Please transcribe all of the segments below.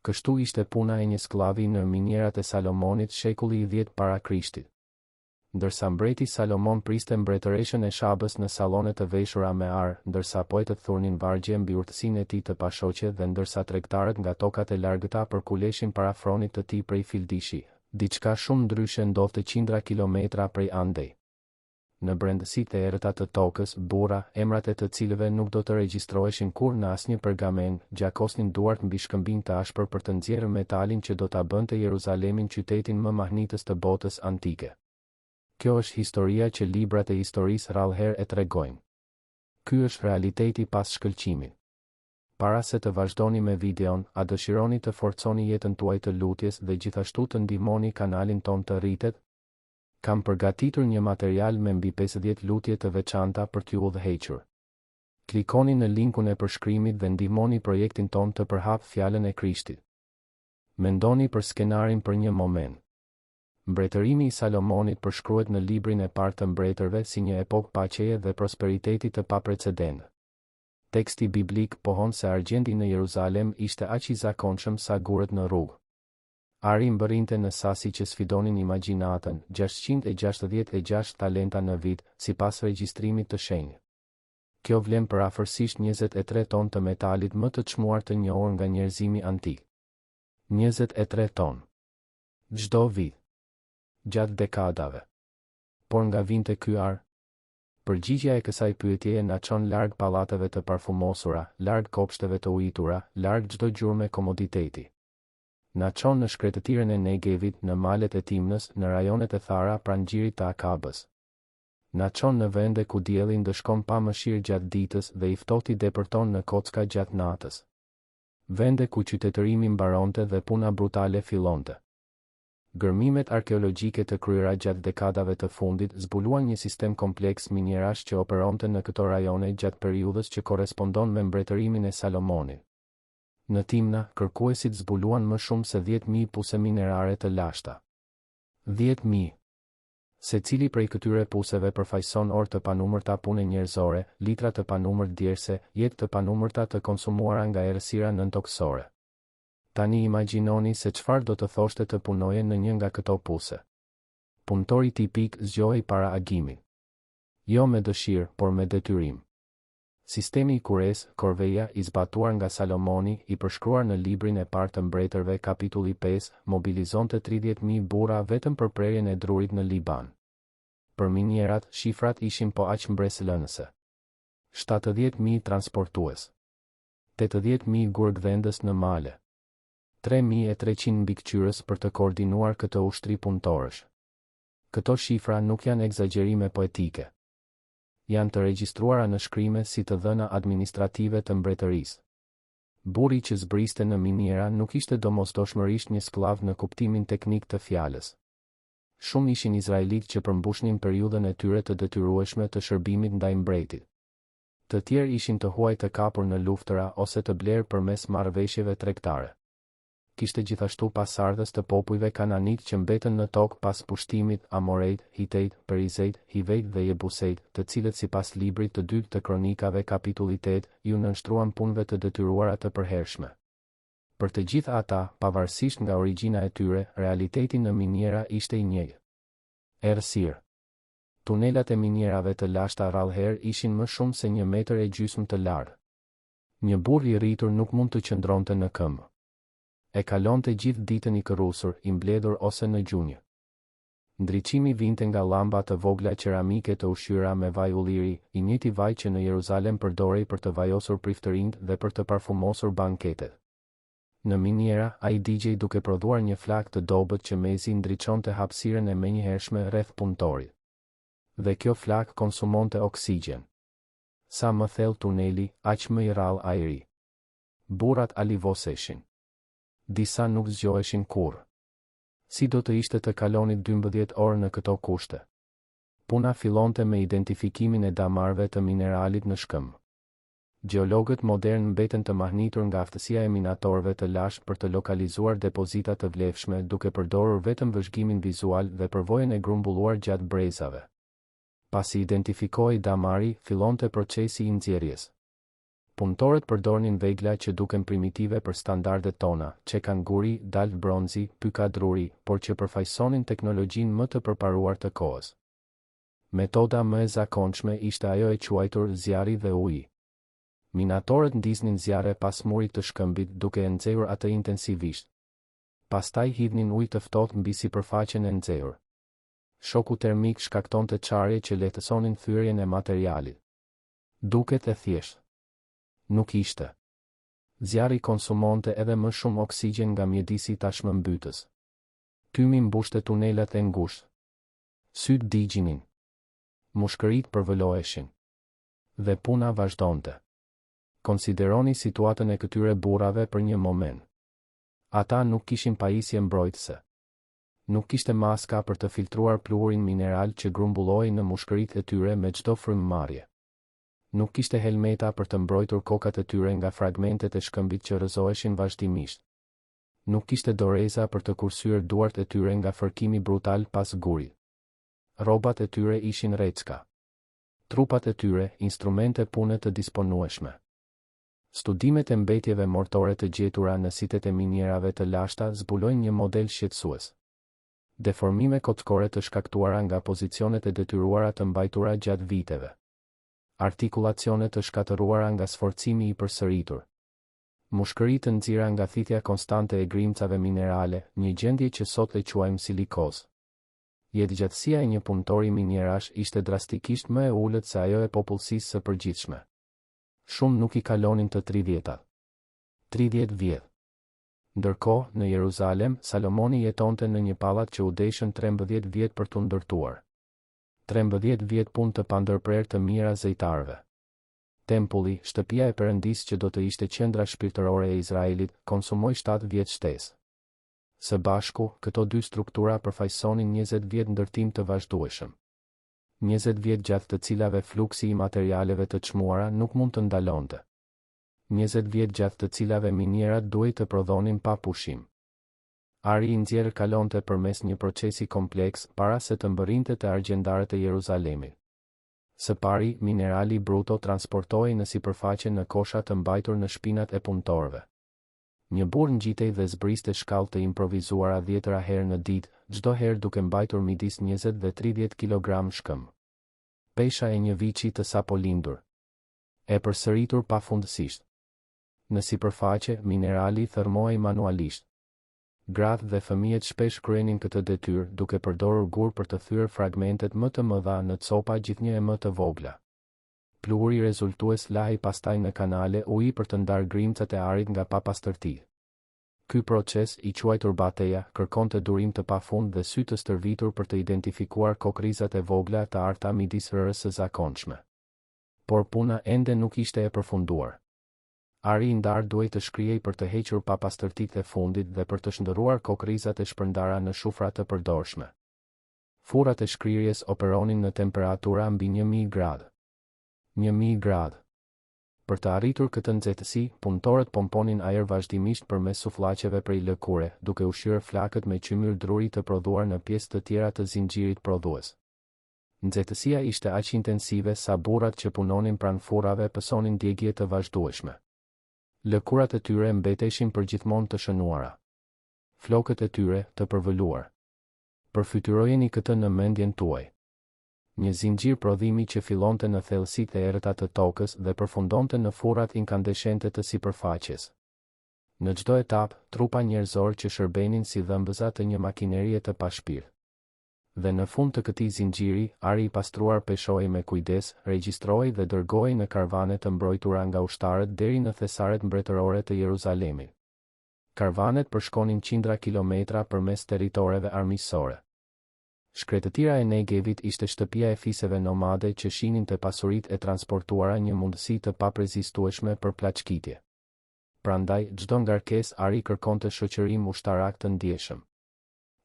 Kështu ishte puna e një sklavi në minierat e Salomonit shekulli i 10 para Krishtit. Ndërsa mbreti Salomon priste mbretëreshën e Shabës në sallonet të veshura me ar, ndërsa poetët thurnin vargje mbi urtësinë e tij të pashoqe dhe ndërsa tregtarët nga tokat e largëta përkuleshin para fronit të tij prej Fildishi, diçka shumë ndryshe ndodhte qindra kilometra prej andej. Në brendësitë e errëta të tokës, burra, emrat e të cilëve nuk do të regjistroheshin kurrë në asnjë pergamen, gjakosnin duart mbi shkëmbin të ashpër për të nxjerrë metalin që do ta bënte Jeruzalemin qytetin më mahnitës të botës antike. Kjo është historia që librat e historisë rrallëherë e tregojnë. Ky është realiteti pas shkëlqimit. Para se të vazhdoni me videon, a dëshironi të forconi jetën tuaj të lutjes dhe gjithashtu të ndihmoni kanalin ton të rritet? Kam përgatitur një material me mbi 50 lutje të veçanta për t'ju udhëhequr. Klikoni në linkun e përshkrimit dhe ndihmoni projektin ton të përhap fjalën e Krishtit. Mendoni për skenarin për një moment. Mbretërimi i Salomonit përshkruhet në librin e parë të mbretërve si një epokë paqeje dhe prosperiteti të paprecedent. Teksti biblik pohon se argjendi në Jeruzalem ishte aq i zakonshëm sa gurët në rrugë. Ari mbërrinte në sasi që sfidonin imagjinatën, 666 talenta në vit, sipas regjistrimit të shenjtë. Kjo vlen për afërsisht 23 ton të metalit më të çmuar të njohur nga njerëzimi antik. 23 ton. Çdo vit. Gjatë dekadave. Por nga vinte ky ar? Përgjigjja e kësaj pyetjeje na çon larg pallateve të parfumosura, larg kopshteve të ujitura, larg çdo gjurmë komoditeti. Na çon në shkretëtirën e Negevit, në malet e Timnës, në rajonet e thara pranë xhirit të Akabës. Na çon në vende ku dielli ndëshkon pa mëshirë gjatë ditës dhe i ftohti depërton në kocka gjatë natës. Vende ku qytetërimi mbaronte dhe puna brutale fillonte. Gërmimet arkeologjike të kryera gjatë dekadave të fundit zbuluan një sistem kompleks minierash që operonte në këto rajone gjatë periudhës që korrespondon me mbretërimin e Salomonit. Në Timna, kërkuesit zbuluan më shumë se 10.000 puse minerare të lashta. 10.000. Secili prej këtyre puseve përfaqëson orë të panumërta pune njerëzore, litra të panumërt djerse, jetë të panumërta të konsumuara nga errësira nëntoksore. Tani imagjinoni se çfarë do të thoshte të punoje në një nga këto puse. Punëtori tipik zgjohej para agimit. Jo me dëshirë, por me detyrim. Sistemi i kures, korveja, i zbatuar nga Salomoni, i përshkruar në librin e parë të mbretërve kapitulli 5, mobilizonte 30.000 burra vetëm për prerjen e drurit në Liban. Për minierat, shifrat ishin po aq mbresëlënëse. 70.000 transportues. 80.000 gurgdhendës në male. 3.300 mbikëqyrës për të koordinuar këtë ushtri punëtorësh. Këto shifra nuk janë egzagjerime poetike. Janë të regjistruara në shkrime si të dhëna administrative të mbretërisë. Burri që zbriste në miniera nuk ishte domosdoshmërisht një sklav në kuptimin teknik të fjalës. Shumë ishin izraelitë që përmbushnin periudhën e tyre të detyrueshme të shërbimit ndaj mbretit. Të tjerë ishin të huaj të kapur në luftëra ose të blerë përmes marrëveshjeve tregtare. Kishte gjithashtu pasardhës të popujve kananit që mbetën në tokë pas pushtimit, Amorejt, Hitejt, Perizejt, Hivejt dhe Jebusejt, të cilët sipas librit të dytë të kronikave kapitulli 8, ju nënshtruan punëve të detyruara të përhershme. Për të gjithë ata, pavarësisht nga origjina e tyre, realiteti në miniera ishte i njëjtë. Errësirë. Tunelat e minierave të lashta rrallëherë ishin më shumë se 1,5 metra të larë. Një burr i rritur nuk mund të qëndronte në këmbë. E kalonte gjithë ditën i kërrusur, i mbledhur ose në gjunjë. Ndriçimi vinte nga llamba të vogla qeramike të ushqyera me vaj ulliri, i njëjti vaj që në Jeruzalem përdorej për të vajosur priftërinjt dhe për të parfumosur banketet. Në miniera, ai digjej duke prodhuar një flak të dobët që mezi ndriçonte hapësirën e menjëhershme rreth punëtorit. Dhe kjo flak konsumonte oksigjen. Sa më thellë tuneli, aq më i rrallë ajri. Burrat alivoseshin. Disa nuk zgjoheshin kurrë. Si do të ishte të kalonit 12 orë në këto kushte? Puna fillonte me identifikimin e damarëve të mineralit në shkëmbë. Gjeologët modern mbeten të mahnitur nga aftësia e minatorëve të lashtë për të lokalizuar depozita të vlefshme duke përdorur vetëm vëzhgimin vizual dhe përvojën e grumbulluar gjatë brezave. Pasi identifikoi damari, fillonte procesi i nxjerrjes. Punëtorët përdornin vegla që duken primitive për standardet tona, që kanë guri, dalë bronzi, pyka druri, por që përfaqësonin teknologjinë më të përparuar të kohës. Metoda më e zakonshme ishte ajo e quajtur zjarri dhe uji. Minatorët ndiznin zjarre pas murit të shkëmbit duke e nxehur atë intensivisht. Pastaj hidhnin ujë të ftohtë mbi sipërfaqen e nxehur. Shoku termik shkaktonte çarje që lehtësonin thyrjen e materialit. Duket e thjeshtë. Nuk ishte. Zjarri konsumonte edhe më shumë oksigjen nga mjedisi tashmëmbytës. Tymi mbushte tunelat e ngushtë. Sytë digjinin. Mushkërit përvëloheshin. Dhe puna vazhdonte. Konsideroni situatën e këtyre burrave për një moment. Ata nuk kishin pajisje mbrojtëse. Nuk kishte maska për të filtruar pluhurin mineral që grumbulloi në mushkëritë e tyre me çdo frymëmarrje. Nuk kishte helmeta për të mbrojtur kokat e tyre nga fragmentet e shkëmbit që rrëzoheshin vazhdimisht. Nuk kishte doreza për të kursyer duart e tyre nga fërkimi brutal pas gurit. Rrobat e tyre ishin recka. Trupat e tyre, instrumente pune të disponueshme. Studimet e mbetjeve mortore të gjetura në sitet e minierave të lashta zbulojnë një model shqetësues. Deformime kockore të shkaktuara nga pozicionet e detyruara të mbajtura gjatë viteve. Artikulacione të shkatëruara nga sforcimi i përsëritur. Mushkëri të nxjera nga thithja konstante e grimcave minerale, një gjendje që sot e quajmë silikos. Jetëgjatësia e një punëtori minierash ishte drastikisht më e ulët se ajo e popullsisë së përgjithshme. Shumë nuk i kalonin të 30-at. 30 vjet. Ndërkohë, në Jeruzalem, Salomoni jetonte në një pallat që u deshën 13 vjet për t'u ndërtuar. 13 vjet punë të pandërprerë të mira zejtarëve. Tempulli, shtëpia e Perëndisë që do të ishte qendra shpirtërore e Izraelit, konsumoi 7 vjet shtesë. Së bashku, këto dy struktura përfaqësonin 20 vjet ndërtim të vazhdueshëm. 20 vjet gjatë të cilave fluksi i materialeve të çmuara nuk mund të ndalonte. 20 vjet gjatë të cilave minierat duhej të prodhonin pa pushim. Ari i nxjerrë kalonte përmes një procesi kompleks para se të mbërrinte të argjendarët e Jeruzalemit. Së pari, minerali bruto transportohej në sipërfaqe në kosha të mbajtur në shpinat e punëtorëve. Një burr ngjitej dhe zbriste shkallë të improvizuara 10 herë në ditë, çdo herë duke mbajtur midis 20 dhe 30 kg shkëmbë. Pesha e një viçi të sapo lindur. E përsëritur pafundësisht. Në sipërfaqe, minerali thërmohej manualisht. Gratë dhe fëmijët shpesh kryenin këtë detyrë duke përdorur gur për të thyer fragmentet më të mëdha në copa gjithnjë e më të vogla. Pluhuri rezultues lahej pastaj në kanale uji për të ndarë grimcat e arit nga papastërti. Ky proces, i quajtur bateja, kërkonte durim të pafund dhe sy të stërvitur për të identifikuar kokrizat e vogla të arta midis rërës së zakonshme. Por puna ende nuk ishte e përfunduar. Ari i ndarë duhej të shkrijej për të hequr papastërtitë e fundit dhe për të shndërruar kokrizat e shpërndara në shufra të përdorshme. Furrat e shkrirjes operonin në temperatura mbi 1000 gradë. 1000 gradë. Për të arritur këtë nxehtësi, punëtorët pomponin ajër vazhdimisht përmes sufllaqeve prej lëkure, duke ushqyer flakët me qymyr druri të prodhuar në pjesë të tjera të zinxhirit prodhues. Nxehtësia ishte aq intensive sa burrat që punonin pranë furrave pësonin djegje të vazhdueshme. Lëkurat e tyre mbeteshin përgjithmonë të shënuara. Flokët e tyre të përvëluar. Përfytyrojeni këtë në mendjen tuaj. Një zinxhir prodhimi që fillonte në thellësitë e errëta të tokës dhe përfundonte në furrat inkandeshente të sipërfaqes. Në çdo etapë, trupa njerëzor që shërbenin si dhëmbëza të një makinerie të pashpirtë. Dhe në fund të këtij zinxhiri, ari i pastruar peshohej me kujdes, regjistrohej dhe dërgohej në karvane të mbrojtura nga ushtarët deri në thesaret mbretërore të Jeruzalemit. Karvanet përshkonin qindra kilometra përmes territoreve armiqësore. Shkretëtira e Negevit ishte shtëpia e fiseve nomade që shinin të pasuritë e transportuara një mundësi të paprezistueshme për plaçkitje. Prandaj, çdo ngarkesë ari kërkonte shoqërim ushtarak të ndjeshëm.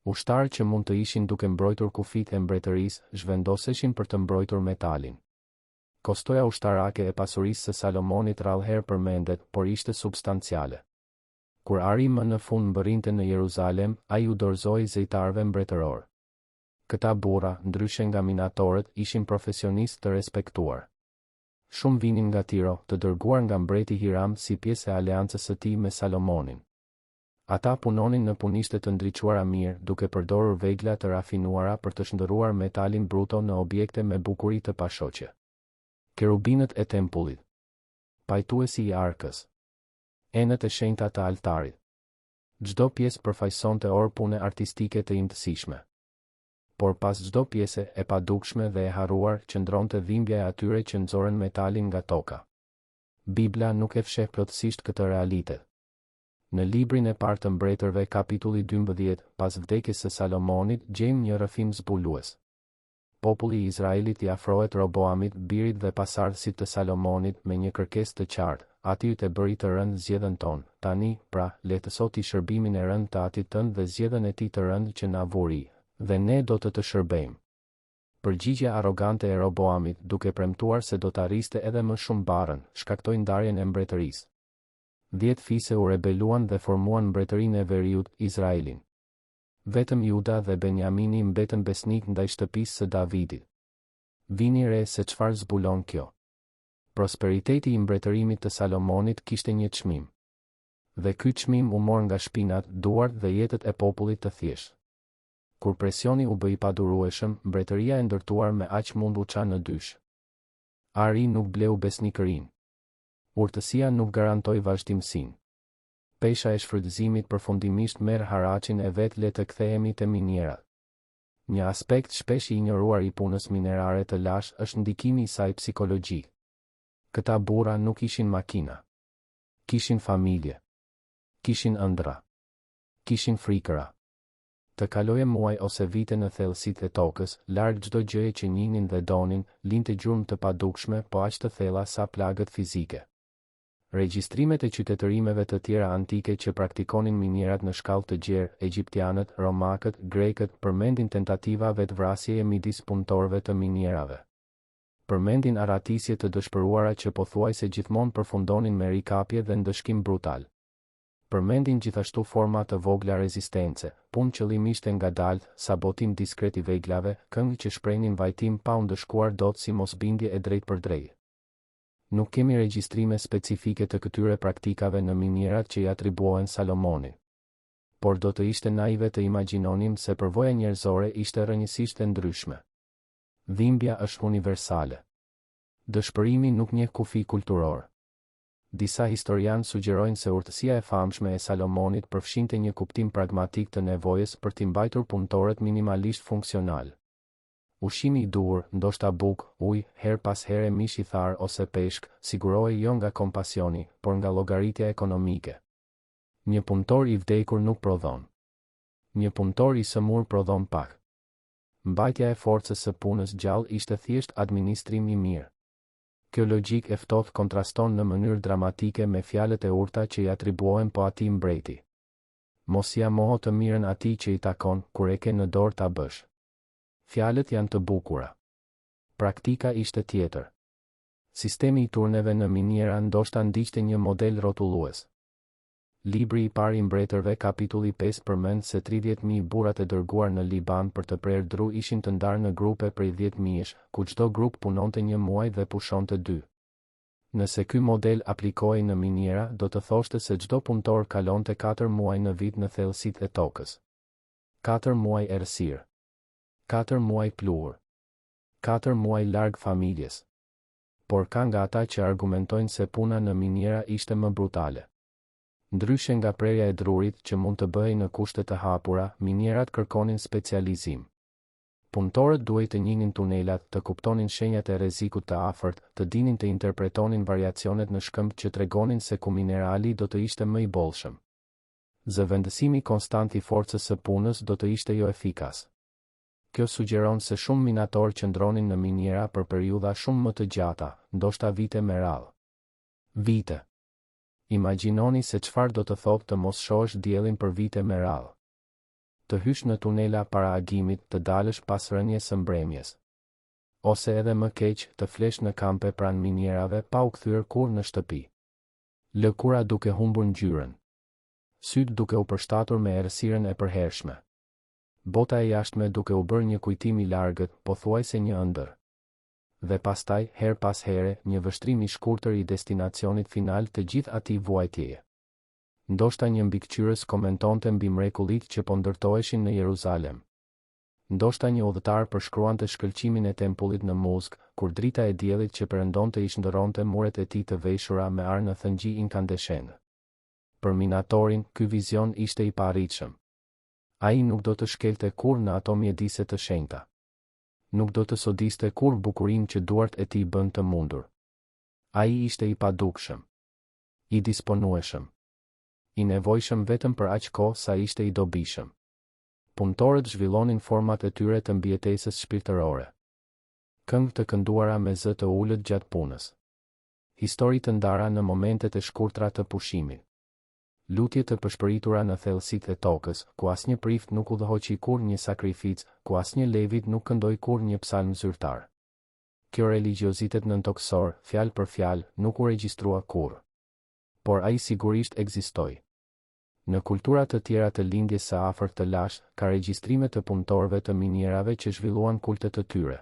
Ushtarë që mund të ishin duke mbrojtur kufit e mbretërisë, zhvendoseshin për të mbrojtur metalin. Kostoja ushtarake e pasurisë së Salomonit rrallëherë përmendet, por ishte substanciale. Kur ari më në fund mbërrinte në Jeruzalem, ai u dorëzoi zejtarëve mbretëror. Këta burra, ndryshe nga minatorët, ishin profesionistë të respektuar. Shumë vinin nga Tiro, të dërguar nga mbreti Hiram si pjesë e aleancës së tij me Salomonin. Ata punonin në punishte të ndriçuara mirë, duke përdorur vegla të rafinuara për të shndërruar metalin bruto në objekte me bukuri të pashoqe. Kerubinët e tempullit. Pajtuesi i arkës. Enët e shenjta të altarit. Çdo pjesë përfaqësonte orë pune artistike të imtësishme. Por pas çdo pjese e padukshme dhe e harruar qëndronte dhimbja e atyre që nxorën metalin nga toka. Bibla nuk e fsheh plotësisht këtë realitet. Në librin e parë të mbretërve kapitulli 12, pas vdekjes së Salomonit, gjejmë një rrëfim zbulues. Populli i Izraelit i afrohet Roboamit, birit dhe pasardhësit të Salomonit, me një kërkesë të qartë: "Ati të bëri të rënd zgjedhën ton, tani, pra, le të soti shërbimin e rënd të atit tënd dhe zgjedhën e tij të rënd që na vuri, dhe ne do të shërbejmë." Përgjigjja arrogante e Roboamit, duke premtuar se do të arriste edhe më shumë barën, shkaktoi ndarjen e mbretërisë. 10 fise u rebeluan dhe formuan mbretërinë e veriut, Izraelin. Vetëm Juda dhe Benjamini mbetën besnik ndaj shtëpisë së Davidit. Vini re se çfarë zbulon kjo. Prosperiteti i mbretërimit të Salomonit kishte një çmim. Dhe ky çmim u mor nga shpinat, duart dhe jetët e popullit të thjeshtë. Kur presioni u bë i padurueshëm, mbretëria e ndërtuar me aq mund u ça në dysh. Ari nuk bleu besnikërinë. Urtësia nuk garantoi vazhdimsinë. Pesha e shfrytëzimit përfundimisht merr haraqin e vet. Le të kthehemi te minierat. Një aspekt shpesh i injoruar i punës minerare të lash është ndikimi i saj psikologjik. Këta burra nuk ishin makina. Kishin familje. Kishin ëndra. Kishin frikëra. Të kaloje muaj ose vite në thellësitë e tokës, larg çdo gjëje që njihnin dhe donin, linte gjurmë të padukshme, po aq të thella sa plagët fizike. Regjistrimet e qytetërimeve të tjera antike që praktikonin minierat në shkallë të gjerë, egjiptianët, romakët, grekët, përmendin tentativa vetvrasjeje midis punëtorëve të minierave. Përmendin aratisje të dëshpëruara që pothuajse gjithmonë përfundonin me rikapje dhe ndëshkim brutal. Përmendin gjithashtu forma të vogla rezistence, punë qëllimisht e ngadaltë, sabotim diskret i veglave, këngë që shprehnin vajtim pa u ndëshkuar dot si mosbindje e drejtë për drejtë. Nuk kemi regjistrime specifike të këtyre praktikave në minierat që i atribuohen Salomonit. Por do të ishte naive të imagjinonim se përvoja njerëzore ishte rrënjësisht e ndryshme. Dhimbja është universale. Dëshpërimi nuk njeh kufi kulturor. Disa historianë sugjerojnë se urtësia e famshme e Salomonit përfshinte një kuptim pragmatik të nevojës për t'i mbajtur punëtorët minimalisht funksional. Ushqimi i duhur, ndoshta bukë, ujë, her pas here mish i tharë ose peshk, sigurohej jo nga kompasioni, por nga llogaritja ekonomike. Një punëtor i vdekur nuk prodhon. Një punëtor i sëmur prodhon pak. Mbajtja e forcës së punës gjallë ishte thjesht administrim i mirë. Kjo logjik e ftohtë kontraston në mënyrë dramatike me fjalët e urta që i atribuohen po atij mbreti. Mos ia moho të mirën atij që i takon, kur e ke në dorë ta bësh. Fjalët janë të bukura. Praktika ishte tjetër. Sistemi i turneve në miniera ndoshta ndiqte një model rrotullues. Libri i parë i mbretërve kapitulli 5 përmend se 30.000 burrat e dërguar në Liban për të prerë dru ishin të ndarë në grupe prej 10.000-sh, ku çdo grup punonte një muaj dhe pushonte 2. Nëse ky model aplikojej në miniera, do të thoshte se çdo punëtor kalonte 4 muaj në vit në thellësitë e tokës. 4 muaj errësirë. 4 muaj pluhur. 4 muaj larg familjes. Por ka nga ata që argumentojnë se puna në miniera ishte më brutale. Ndryshe nga prerja e drurit që mund të bëhej në kushte të hapura, minierat kërkonin specializim. Punëtorët duhej të njihnin tunelat, të kuptonin shenjat e rrezikut të afërt, të dinin të interpretonin variacionet në shkëmbë që tregonin se ku minerali do të ishte më i bollshëm. Zëvendësimi konstant i forcës së punës do të ishte jo efikas. Kjo sugjeron se shumë minatorë qëndronin në miniera për periudha shumë më të gjata, ndoshta vite me radhë. Vite. Imagjinoni se çfarë do të thotë të mos shohësh diellin për vite me radhë. Të hysh në tunela para agimit, të dalësh pas rënies së mbrëmjes. Ose edhe më keq, të flesh në kampe pranë minierave pa u kthyer kurrë në shtëpi. Lëkura duke humbur ngjyrën. Syt duke u përshtatur me errësirën e përhershme. Bota e jashtme duke u bërë një kujtim i largët, pothuajse një ëndër. dhe pastaj, her pas here, një vështrim i shkurtër i destinacionit final të gjithë atij vuajtjeje. Ndoshta një mbikëqyrës komentonte mbi mrekullitë që po ndërtoheshin në Jeruzalem. Ndoshta një udhëtar përshkruante shkëlqimin e tempullit në muzikë, kur drita e diellit që perëndonte i shndërronte muret e tij të veshura me ar në thëngji inkandescent. Për minatorin, ky vizion ishte i paarritshëm. Ai nuk do të shkelte kurrë në ato mjedise të shenjta. Nuk do të sodiste kurrë bukurinë që duart e tij bën të mundur. Ai ishte i padukshëm, i disponueshëm, i nevojshëm vetëm për aq kohë sa ishte i dobishëm. Punëtorët zhvillonin format e tyre të mbijetesës shpirtërore. Këngë të kënduara me zë të ulët gjatë punës. Histori të ndara në momentet e shkurtra të pushimit. Lutje të përshpëritura në thellësitë e tokës, ku asnjë prift nuk udhëhoqi kurrë një sakrificë, ku asnjë levit nuk këndoi kurrë një psalm zyrtar. Kjo religiozitet nëntokësor, fjalë për fjalë, nuk u regjistrua kurrë. Por ai sigurisht ekzistoi. Në kultura të tjera të lindjes së afërt të lashtë, ka regjistrime të punëtorëve të minierave që zhvilluan kultet të tyre.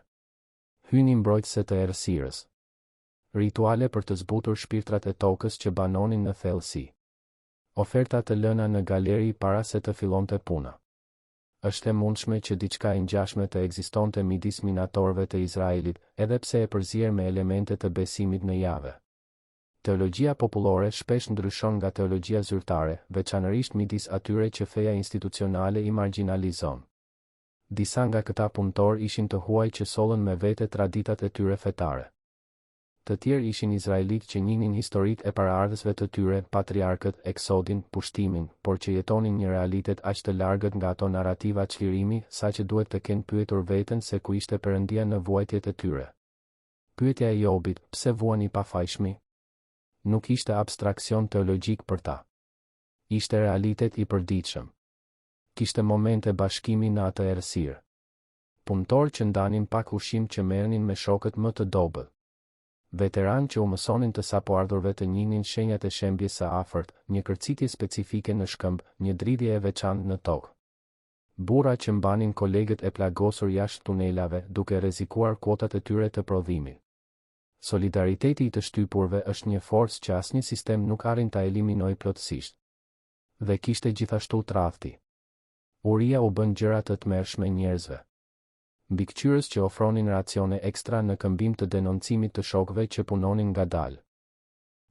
Hyni mbrojtëse të errësirës. Rituale për të zbutur shpirtrat e tokës që banonin në thellësi. Oferta të lëna në galeri para se të fillonte puna. Është e mundshme që diçka e ngjashme të ekzistonte midis minatorëve të Izraelit, edhe pse e përzier me elemente të besimit në Jahve. Teologjia popullore shpesh ndryshon nga teologjia zyrtare, veçanërisht midis atyre që feja institucionale i marginalizon. Disa nga këta punëtor ishin të huaj që sollën me vete traditat e tyre fetare. Të tjerë ishin izraelitë që njihnin historitë e paraardhësve të tyre, patriarkët, eksodin, pushtimin, por që jetonin një realitet aq të largët nga ato narrativa çlirimi, saqë duhet të kenë pyetur veten se ku ishte Perëndia në vuajtjet e tyre. Pyetja e Jobit, pse vuani pa fajshmi? Nuk ishte abstraksion teologjik për ta. Ishte realitet i përditshëm. Kishte momente bashkimi në atë errësirë. Punëtor që ndanin pak ushqim që merrnin me shokët më të dobët. Veteran që u mësonin të sapoardhurve të njihnin shenjat e shembjes së afërt, një kërcitje specifike në shkëmb, një dridhje e veçantë në tokë. Burra që mbanin kolegët e plagosur jashtë tunelave, duke rrezikuar kuotat e tyre të prodhimit. Solidariteti i të shtypurve është një forcë që asnjë sistem nuk arrin ta eliminojë plotësisht. Dhe kishte gjithashtu tradhti. Uria u bën gjëra të tmerrshme njerëzve. Mbikëqyrës që ofronin racione ekstra në këmbim të denoncimit të shokëve që punonin ngadalë.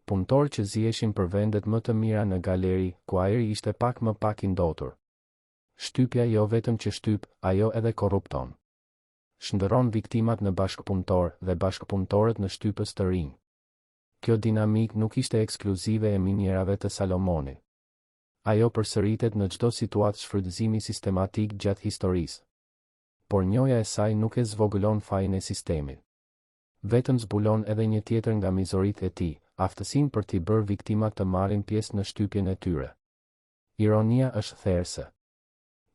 Punëtor që ziheshin për vendet më të mira në galeri, ku ajri ishte pak më pak i ndotur. Shtypja jo vetëm që shtyp, ajo edhe korrupton. Shndërron viktimat në bashkëpunëtor dhe bashkëpunëtorët në shtypës të rinj. Kjo dinamik nuk ishte ekskluzive e minierave të Salomonit. Ajo përsëritet në çdo situatë shfrytëzimi sistematik gjatë historisë. Por njohja e saj nuk e zvogëlon fajin e sistemit. Vetëm zbulon edhe një tjetër nga mizoritë e tij, aftësinë për t'i bërë viktimat të marrin pjesë në shtypjen e tyre. Ironia është therrse.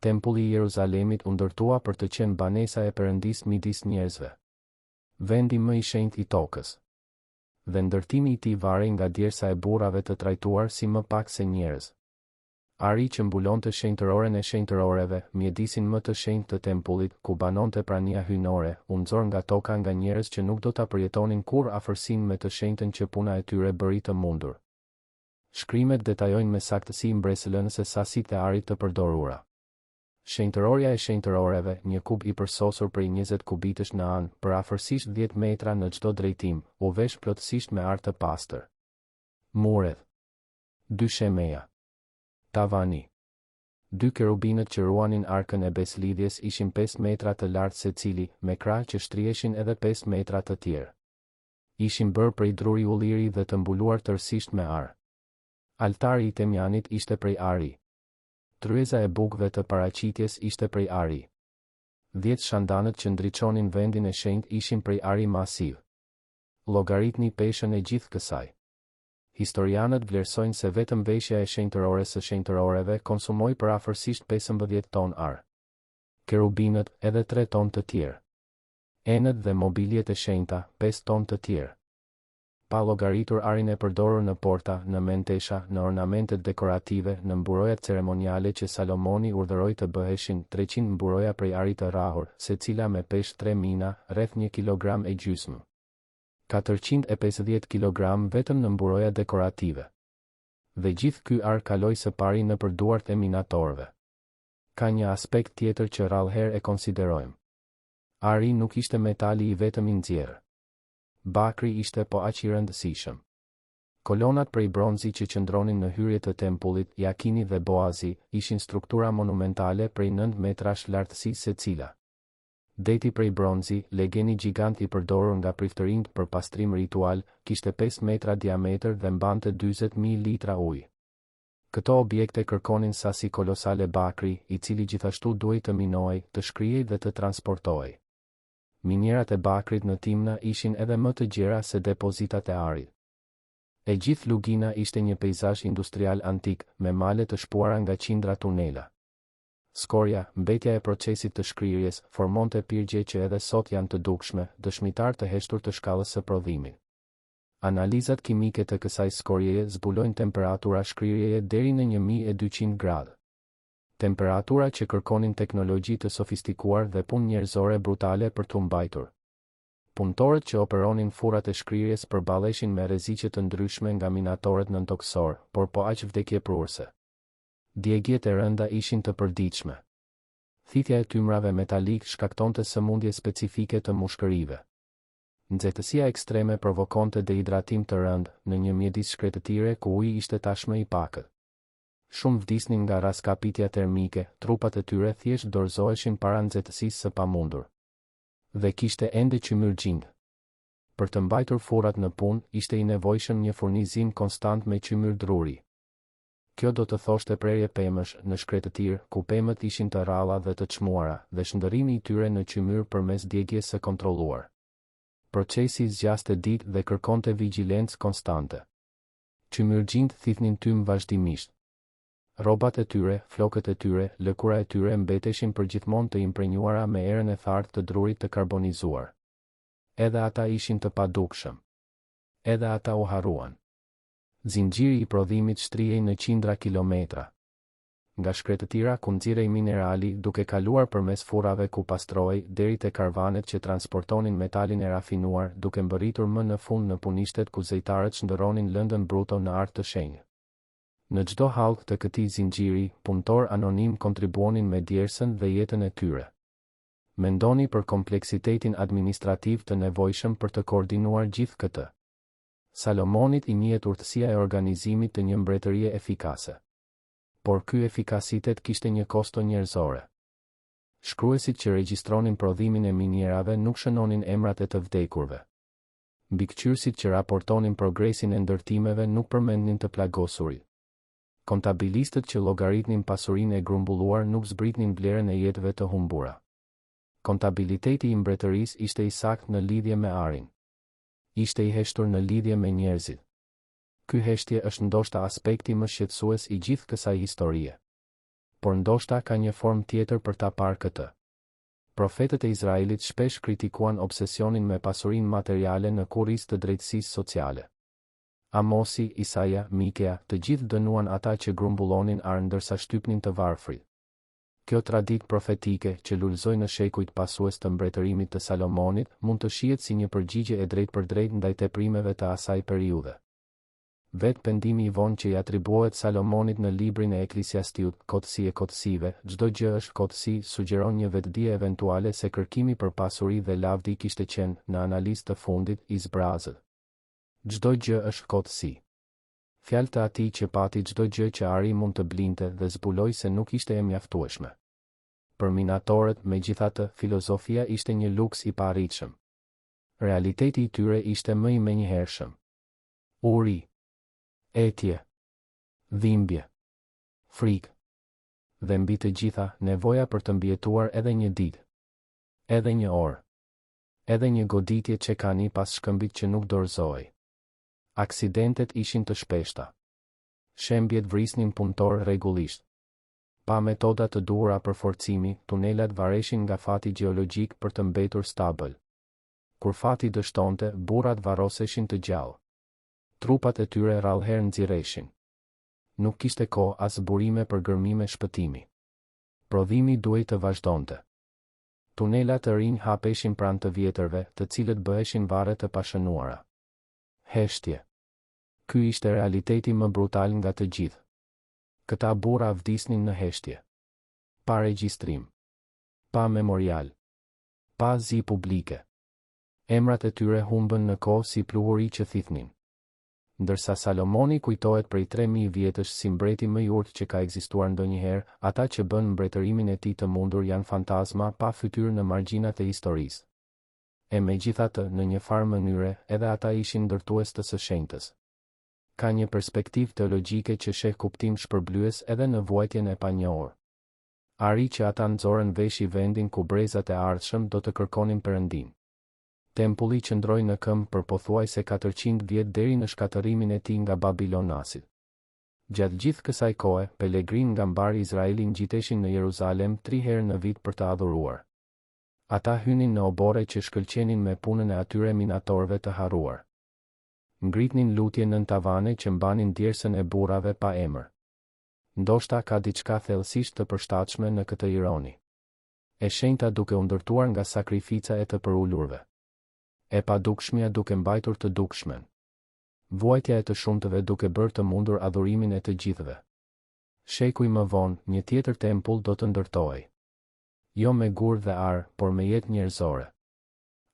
Tempulli i Jeruzalemit u ndërtua për të qenë banesa e Perëndisë midis njerëzve. Vendi më i shenjtë i tokës. Dhe ndërtimi i tij varej nga djersa e burrave të trajtuar si më pak se njerëz. Ari që mbulonte shenjtëroren e shenjtëroreve, mjedisin më të shenjtë të tempullit, ku banonte prania hyjnore, u nxor nga toka nga njerëz që nuk do ta përjetonin kurrë afërsinë me të shenjtën që puna e tyre bëri të mundur. Shkrimet detajojnë me saktësi mbresëlënëse sasitë e arit të përdorura. Shenjtëroria e shenjtëroreve, një kub i përsosur prej 20 kubitësh në anë, për afërsisht 10 metra në çdo drejtim, u vesh plotësisht me ar të pastër. Muret. 2 shemeja. Tavani. 2 kerubinët që ruanin arkën e beslidhjes ishin 5 metra të lartë secili, me krah që shtriheshin edhe 5 metra të tjerë. Ishin bërë prej druri ulliri dhe të mbuluar tërësisht me ar. Altari i temjanit ishte prej ari. Tryeza e bukëve të paraqitjes ishte prej ari. 10 shandanët që ndriçonin vendin e shenjtë ishin prej ari masiv. Llogaritni peshën e gjithë kësaj. Historianët vlerësojnë se vetëm veshja e shenjtërore së shenjtëroreve konsumoi për afërsisht 15 ton ar. Kerubinët edhe 3 ton të tjerë. Enët dhe mobiljet e shenjta 5 ton të tjerë. pa llogaritur arin e përdorur në porta, në mentesha, në ornamentet dekorative, në mburojat ceremoniale që Salomoni urdhëroi të bëheshin 300 mburoja prej arit të rrahur, secila me peshë 3 mina, rreth 1 kilogram e gjysmë. 450 kg vetëm në mburoja dekorative. Dhe gjithë ky ar kaloi së pari në përduart e minatorëve. Ka një aspekt tjetër që rrallëherë e konsiderojmë. Ari nuk ishte metali i vetëm i nxjerrë. Bakri ishte po aq i rëndësishëm. Kolonat prej bronzi që qëndronin në hyrje të tempullit, Jakini dhe Boazi, ishin struktura monumentale prej 9 metrash lartësi secila. Deti prej bronzi, legeni gjigant i përdorur nga priftërinjt për pastrim ritual, kishte 5 metra diametër dhe mbante 40.000 litra ujë. Këto objekte kërkonin sasi kolosale bakri, i cili gjithashtu duhej të minohej, të shkrijej dhe të transportohej. Minierat e bakrit në Timna ishin edhe më të gjera se depozitat e arit. E gjithë Lugina ishte një peizazh industrial antik, me male të shpuara nga qindra tunela. Skorja, mbetja e procesit të shkrirjes, formonte pirgje që edhe sot janë të dukshme, dëshmitar të heshtur të shkallës së prodhimit. Analizat kimike të kësaj skorjeje zbulojnë temperatura shkrirjeje deri në 1200 gradë. Temperatura që kërkonin teknologji të sofistikuar dhe punë njerëzore brutale për t'u mbajtur. Punëtorët që operonin furrat e shkrirjes përballeshin me rreziqe të ndryshme nga minatorët nëntoksor, por po aq vdekjepruese. Djegjet e rënda ishin të përditshme. Thithja e tymrave metalik shkaktonte sëmundje specifike të mushkërive. Nxehtësia ekstreme provokonte dehidratim të rënd në një mjedis shkretëtire ku uji ishte tashmë i pakët. Shumë vdisnin nga raskapitja termike, trupat e tyre thjesht dorëzoheshin para nxehtësisë së pamundur. Dhe kishte ende qymyrgjing. Për të mbajtur furrat në punë, ishte i nevojshëm një furnizim konstant me qymyr druri. Kjo do të thoshte prerje pemësh në shkretëtir, ku pemët ishin të rralla dhe të çmuara, dhe shndërrimi i tyre në qymyr përmes djegjes së kontrolluar. Procesi zgjaste ditë dhe kërkonte vigjilencë konstante. Qymyrgjinjt thithnin tym vazhdimisht. Rrobat e tyre, flokët e tyre, lëkura e tyre mbeteshin përgjithmonë të imprenjuara me erën e thartë të drurit të karbonizuar. Edhe ata ishin të padukshëm. Edhe ata u harruan. Zinxhiri i prodhimit shtrihej në qindra kilometra. Nga shkretëtira ku nxirrej minerali duke kaluar përmes furrave ku pastrohej deri te karvanet që transportonin metalin e rafinuar, duke mbërritur më në fund në punishtet ku zejtarët shndërronin lëndën bruto në art të shenjtë. Në çdo hallk të këtij zinxhiri, punëtor anonim kontribuonin me djersën dhe jetën e tyre. Mendoni për kompleksitetin administrativ të nevojshëm për të koordinuar gjithë këtë. Salomonit i njihet urtësia e organizimit të një mbretërie efikase. Por ky efikasitet kishte një kosto njerëzore. Shkruesit që regjistronin prodhimin e minierave nuk shënonin emrat e të vdekurve. Mbikëqyrësit që raportonin progresin e ndërtimeve nuk përmendnin të plagosurit. Kontabilistët që llogaritnin pasurinë e grumbulluar nuk zbritnin vlerën e jetëve të humbura. Kontabiliteti i mbretërisë ishte i saktë në lidhje me arin. Ishte i heshtur në lidhje me njerëzit. Ky heshtje është ndoshta aspekti më shqetësues i gjithë kësaj historie. Por ndoshta ka një formë tjetër për ta parë këtë. Profetët e Izraelit shpesh kritikuan obsesionin me pasurinë materiale në kurriz të drejtësisë sociale. Amosi, Isaia, Mikea, të gjithë dënuan ata që grumbullonin arë ndërsa shtypnin të varfrit. Kjo traditë profetike që lulëzoi në shekujt pasues të mbretërimit të Salomonit mund të shihet si një përgjigje e drejtpërdrejtë ndaj teprimeve të asaj periudhe. Vetë pendimi i vonë që i atribuohet Salomonit në librin e Eklesiastiut, kotësi e kotësive, çdo gjë është kotësi, sugjeron një vetdije eventuale se kërkimi për pasuri dhe lavdi kishte qenë, në analizë të fundit, i zbrazët. Çdo gjë është kotësi. Fjalë të atij që pati çdo gjë që ari mund të blinte dhe zbuloi se nuk ishte e mjaftueshme. Për minatorët, megjithatë, filozofia ishte një luks i paarritshëm. Realiteti i tyre ishte më i menjëhershëm. Uri, etje, dhimbje, frikë. Dhe mbi të gjitha, nevoja për të mbijetuar edhe një ditë, edhe një orë, edhe një goditje çekani pas shkëmbit që nuk dorëzohej. Aksidentet ishin të shpeshta. Shembjet vrisnin punëtor rregullisht. Pa metoda të duhura për forcimi, tunelat vareshin nga fati gjeologjik për të mbetur stabil. Kur fati dështonte, burrat varroseshin të gjallë. Trupat e tyre rallëherë nxirreshin. Nuk kishte kohë as burime për gërmime shpëtimi. Prodhimi duhej të vazhdonte. Tunela të rinj hapeshin pranë të vjetërve, të cilët bëheshin varre të pashënuara. Heshtje. Ky ishte realiteti më brutal nga të gjithë. Këta burra vdisnin në heshtje. Pa regjistrim. Pa memorial. Pa zi publike. Emrat e tyre humbën në kohë si pluhuri që thithnin. Ndërsa Salomoni kujtohet prej 3000 vjetësh si mbreti më i urtë që ka ekzistuar ndonjëherë, ata që bën mbretërimin e tij të mundur janë fantazma pa fytyrë në margjinat e historisë. E megjithatë, në një farë mënyre, edhe ata ishin ndërtues të së shenjtës. Ka një perspektivë teologjike që sheh kuptim shpërblyes edhe në vuajtjen e panjohur. Ari që ata nxorën vesh i vendin ku brezat e ardhshëm do të kërkonin Perëndin. Tempulli qëndroi në këmbë për pothuajse 400 vjet deri në shkatërimin e tij nga Babilonasit. Gjatë gjithë kësaj kohe, pelegrin nga mbari Izraeli ngjiteshin në Jeruzalem 3 herë në vit për të adhuruar. Ata hynin në obore që shkëlqenin me punën e atyre minatorëve të harruar. Ngritnin lutje nën tavane që mbanin djersën e burrave pa emër. Ndoshta ka diçka thellësisht të përshtatshme në këtë ironi. E shenjta duke u ndërtuar nga sakrifica e të përulurve. E padukshmja duke mbajtur të dukshmen. Vuajtja e të shumtëve duke bërë të mundur adhurimin e të gjithëve. Shekuj më vonë, një tjetër tempull do të ndërtohej. Jo me gur dhe ar, por me jetë njerëzore.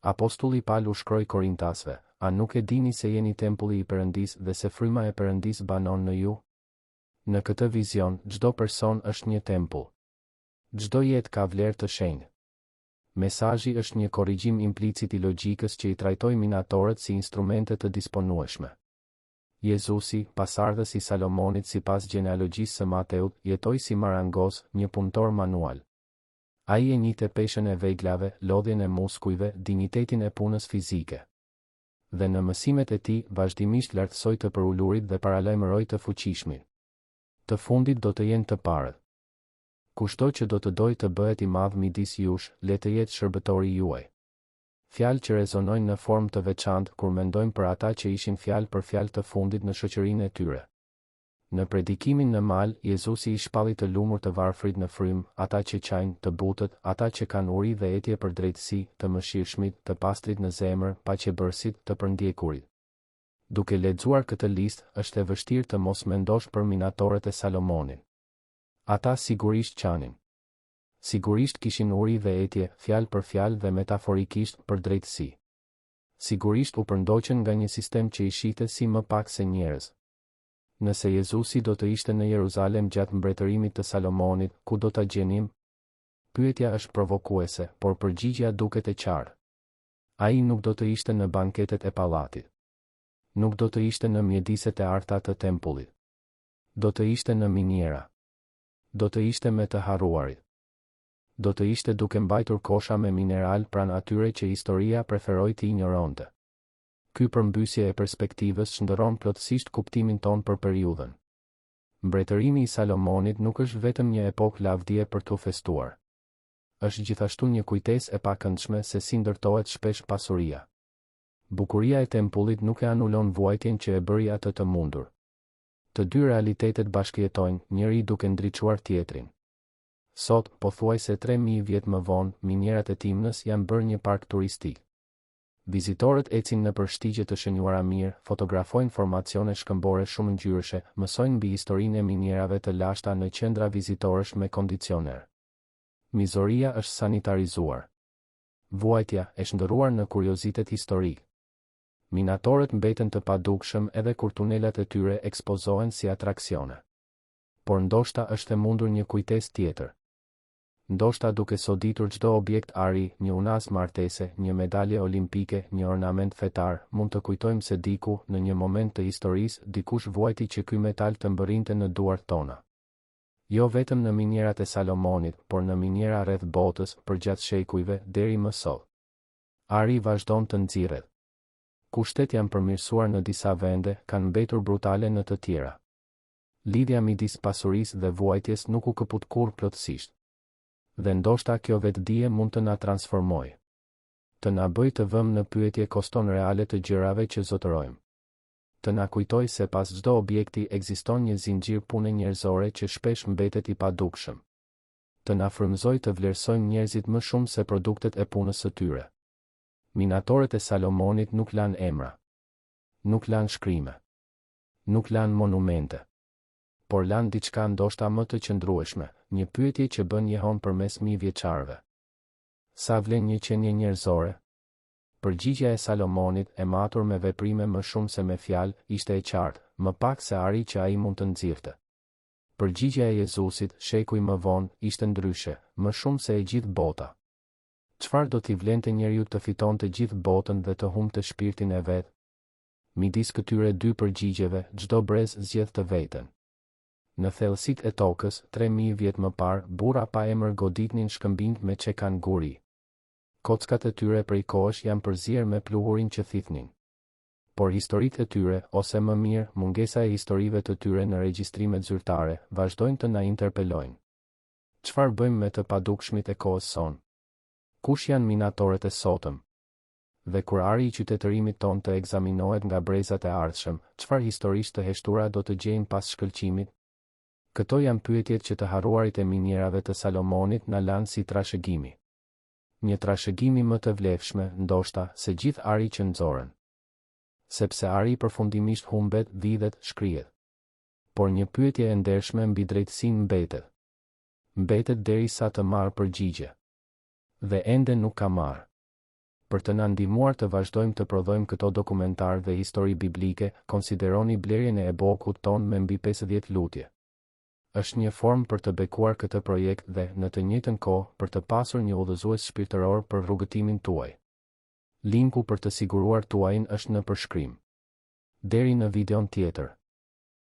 Apostulli Paul u shkroi Korintasve: a nuk e dini se jeni tempulli i Perëndisë dhe se fryma e Perëndisë banon në ju? Në këtë vizion, çdo person është një tempull. Çdo jetë ka vlerë të shenjtë. Mesazhi është një korrigjim implicit i logjikës që i trajtoi minatorët si instrumente të disponueshme. Jezusi, pasardhës i Salomonit sipas gjenealogjisë së Mateut, jetoi si marangos, një punëtor manual. Ai e njihte peshën e veglave, lodhjen e muskujve, dinjitetin e punës fizike. Dhe në mësimet e tij, vazhdimisht lartësoi të përulurit dhe paralajmëroi të fuqishmin. Të fundit do të jenë të parët. Kushto që do të dojë të bëhet i madh midis jush, le të jetë shërbëtori juaj. Fjalë që rezonojnë në formë të veçantë kur mendojmë për ata që ishin fjalë për fjalë të fundit në shoqërinë e tyre. Në predikimin në mal, Jezusi i shpalli të lumur të varfrit në frym, ata që qajnë, të butët, ata që kanë uri dhe etje për drejtësi, të mëshirshmit, të pastrit në zemër, paqebërësit, të përndjekurit. Duke lexuar këtë listë, është e vështirë të mos mendosh për minatorët e Salomonit. Ata sigurisht qanin. Sigurisht kishin uri dhe etje, fjalë për fjalë dhe metaforikisht për drejtësi. Sigurisht u përndoqën nga një sistem që i shite si më pak se njerëz. Nëse Jezusi do të ishte në Jeruzalem gjatë mbretërimit të Salomonit, ku do ta gjenim? Pyetja është provokuese, por përgjigjja duket e qartë. Ai nuk do të ishte në banketet e pallatit. Nuk do të ishte në mjediset e arta të tempullit. Do të ishte në miniera. Do të ishte me të harruarit. Do të ishte duke mbajtur kosha me mineral pranë atyre që historia preferoi të ignoronte. Ky përmbysje e perspektivës shndërron plotësisht kuptimin ton për periudhën. Mbretërimi i Salomonit nuk është vetëm një epokë lavdie për t'u festuar. Është gjithashtu një kujtesë e pakëndshme se si ndërtohet shpesh pasuria. Bukuria e tempullit nuk e anulon vuajtjen që e bëri atë të mundur. Të dy realitetet bashkëjetojnë, njëri duke ndriçuar tjetrin. Sot, pothuajse 3000 vjet më vonë, minierat e Timnës janë bërë një park turistik. Vizitorët ecin në përshtigje të shënjuara mirë, fotografojnë formacione shkëmbore shumë ngjyrëshe, mësojnë mbi historinë e minierave të lashta në qendra vizitorësh me kondicioner. Mizoria është sanitarizuar. Vuajtja e shndërruar në kuriozitet historik. Minatorët mbeten të padukshëm edhe kur tunelat e tyre ekspozohen si atraksione. Por ndoshta është e mundur një kujtesë tjetër. Ndoshta duke soditur çdo objekt ari, një unas martese, një medalje olimpike, një ornament fetar, mund të kujtojmë se diku, në një moment të historisë, dikush vuajti që ky metal të mbërrinte në duart tona. Jo vetëm në minierat e Salomonit, por në miniera rreth botës, përgjatë shekujve, deri më sot. Ari vazhdon të nxirret. Kushtet janë përmirësuar në disa vende, kanë mbetur brutale në të tjera. Lidhja midis pasurisë dhe vuajtjes nuk u këput kurrë plotësisht. Dhe ndoshta kjo vetdije mund të na transformojë. Të na bëjë të vëmë në pyetje koston reale të gjërave që zotërojmë. Të na kujtoj se pas çdo objekti ekziston një zinxhir pune njerëzore që shpesh mbetet i padukshëm. Të na frymëzoj të vlerësojmë njerëzit më shumë se produktet e punës së tyre. Minatorët e Salomonit nuk lanë emra, nuk lanë shkrime, nuk lanë monumente, por lanë diçka ndoshta më të qëndrueshme, një pyetje që bën jehon përmes mijë vjeçarëve. Sa vlen një qenie njerëzore? Përgjigjja e Salomonit, e matur me veprime më shumë se me fjalë, ishte e qartë, më pak se ari që ai mund të nxirrte. Përgjigjja e Jezusit, shekuj më vonë, ishte ndryshe, më shumë se e gjithë bota. Çfarë do t'i vlente njeriu të fitonte gjithë botën dhe të humbte shpirtin e vet? Midis këtyre dy përgjigjeve, çdo brez zgjedh të veten. Në thellësitë e tokës, 3000 vjet më parë, burra pa emër goditnin shkëmbinjt me çekan guri. Kockat e tyre prej kohësh janë përzier me pluhurin që thithnin. Por historitë e tyre, ose më mirë, mungesa e historive të tyre në regjistrimet zyrtare, vazhdojnë të na interpelojnë. Çfarë bëjmë me të padukshmit e kohës sonë? Kush janë minatorët e sotëm? Dhe kur ari i qytetërimit ton të ekzaminohet nga brezat e ardhshëm, çfarë historisë të heshtura do të gjejmë pas shkëlqimit? Këto janë pyetjet që të harruarit e minjerave të Salomonit na lanë si trashëgimi. Një trashëgimi më të vlefshme, ndoshta, se gjithë ari që nxorën. Sepse ari përfundimisht humbet, vidhet, shkrihet. Por një pyetje e ndershme mbi drejtësinë mbetet. Mbetet derisa të marrë përgjigje. Dhe ende nuk ka marrë. Për të na ndihmuar të vazhdojmë të prodhojmë këto dokumentar dhe histori biblike, konsideroni blerjen e e-bookut ton me mbi 50 lutje. Është një formë për të bekuar këtë projekt dhe, në të njëjtën kohë, për të pasur një udhëzues shpirtëror për rrugëtimin tuaj. Linku për të siguruar tuajin është në përshkrim. Deri në videon tjetër.